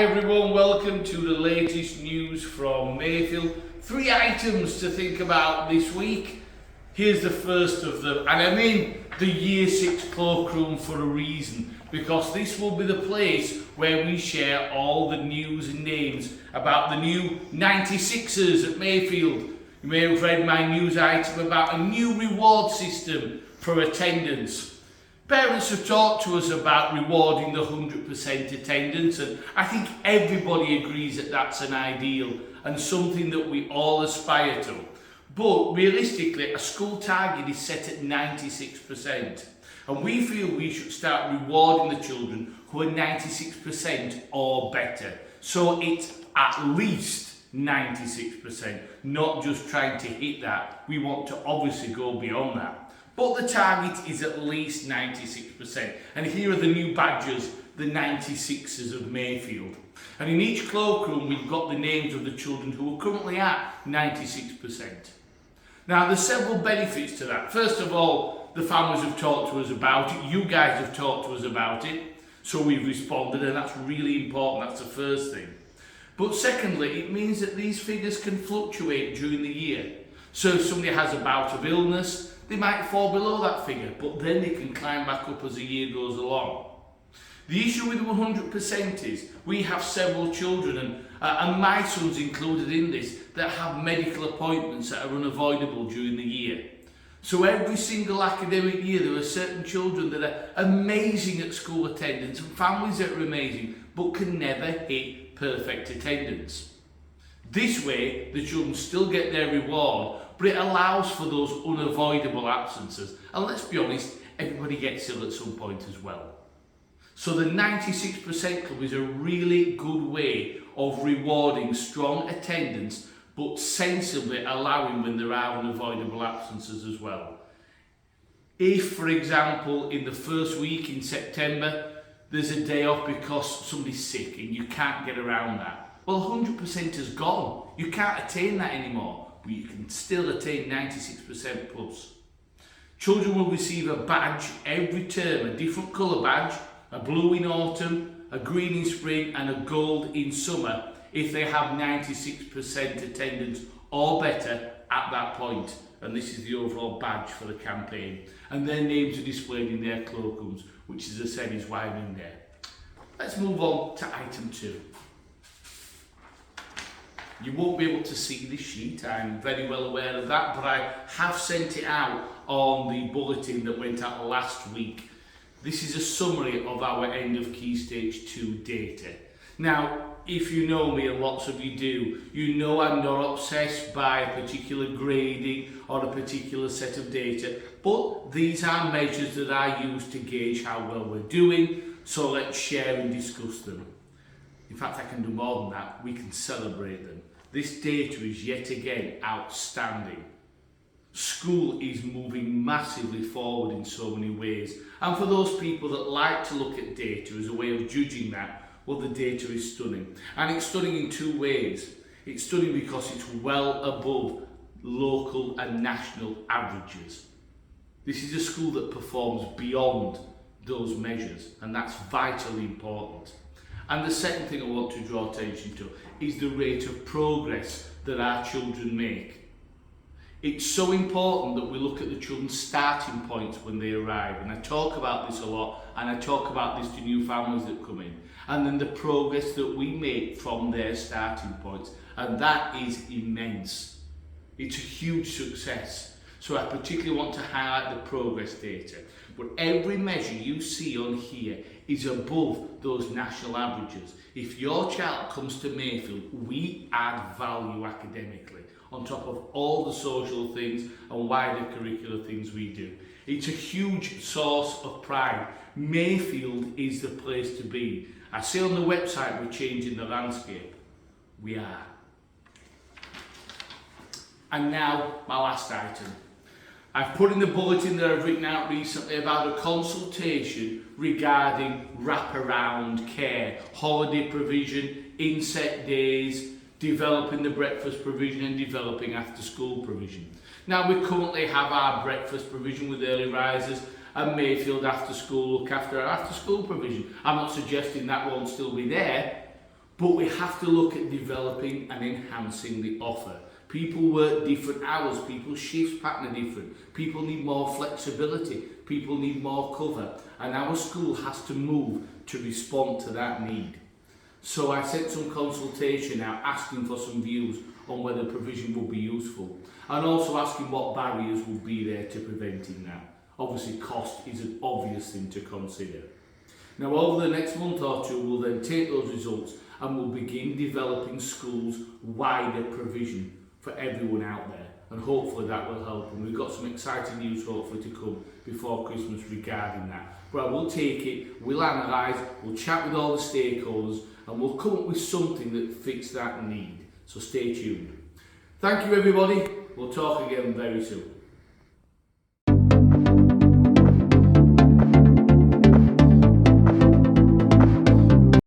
Hi everyone, welcome to the latest news from Mayfield. 3 items to think about this week. Here's the first of them, and I'm in the Year 6 cloakroom for a reason, because this will be the place where we share all the news and names about the new 96ers at Mayfield. You may have read my news item about a new reward system for attendance. Parents have talked to us about rewarding the 100% attendance, and I think everybody agrees that that's an ideal and something that we all aspire to. But realistically, a school target is set at 96%, and we feel we should start rewarding the children who are 96% or better. So it's at least 96%, not just trying to hit that. We want to obviously go beyond that. But the target is at least 96%. And here are the new badges, the 96ers of Mayfield. And in each cloakroom, we've got the names of the children who are currently at 96%. Now, there's several benefits to that. First of all, the families have talked to us about it. You guys have talked to us about it. So we've responded, and that's really important. That's the first thing. But secondly, it means that these figures can fluctuate during the year. So if somebody has a bout of illness, they might fall below that figure, but then they can climb back up as the year goes along. The issue with 100% is we have several children, and my son's included in this, that have medical appointments that are unavoidable during the year. So every single academic year there are certain children that are amazing at school attendance and families that are amazing but can never hit perfect attendance. This way the children still get their reward, but it allows for those unavoidable absences. And let's be honest, everybody gets ill at some point as well. So the 96% club is a really good way of rewarding strong attendance, but sensibly allowing when there are unavoidable absences as well. If, for example, in the first week in September, there's a day off because somebody's sick and you can't get around that, well, 100% is gone. You can't attain that anymore, but you can still attain 96% plus. Children will receive a badge every term, a different colour badge, a blue in autumn, a green in spring and a gold in summer if they have 96% attendance or better at that point. And this is the overall badge for the campaign. And their names are displayed in their cloakrooms, which, as I said, is why I'm in there. Let's move on to item 2. You won't be able to see this sheet, I'm very well aware of that, but I have sent it out on the bulletin that went out last week. This is a summary of our end of Key Stage 2 data. Now, if you know me, and lots of you do, you know I'm not obsessed by a particular grading or a particular set of data, but these are measures that I use to gauge how well we're doing, so let's share and discuss them. In fact, I can do more than that, we can celebrate them. This data is yet again outstanding. School is moving massively forward in so many ways, and for those people that like to look at data as a way of judging that, well, the data is stunning. And it's stunning in 2 ways. It's stunning because it's well above local and national averages. This is a school that performs beyond those measures, and that's vitally important. And the second thing I want to draw attention to is the rate of progress that our children make. It's so important that we look at the children's starting points when they arrive, and I talk about this a lot, and I talk about this to new families that come in, and then the progress that we make from their starting points, and that is immense. It's a huge success. So I particularly want to highlight the progress data, but every measure you see on here is above those national averages. If your child comes to Mayfield, we add value academically on top of all the social things and wider curricular things we do. It's a huge source of pride. Mayfield is the place to be. I say on the website we're changing the landscape. We are. And now, my last item. I've put in the bulletin that I've written out recently about a consultation regarding wraparound care, holiday provision, inset days, developing the breakfast provision and developing after school provision. Now, we currently have our breakfast provision with early risers and Mayfield after school look after our after school provision. I'm not suggesting that won't still be there, But we have to look at developing and enhancing the offer. People work different hours, people's shifts pattern are different, people need more flexibility, people need more cover, and our school has to move to respond to that need. So I sent some consultation out asking for some views on whether provision would be useful, and also asking what barriers would be there to preventing that. Obviously cost is an obvious thing to consider. Now over the next month or two we'll then take those results and we'll begin developing schools' wider provision for everyone out there, and hopefully that will help, and we've got some exciting news hopefully to come before Christmas regarding that. But I will take it, we'll analyse, we'll chat with all the stakeholders, and we'll come up with something that fits that need. So stay tuned. Thank you everybody, we'll talk again very soon.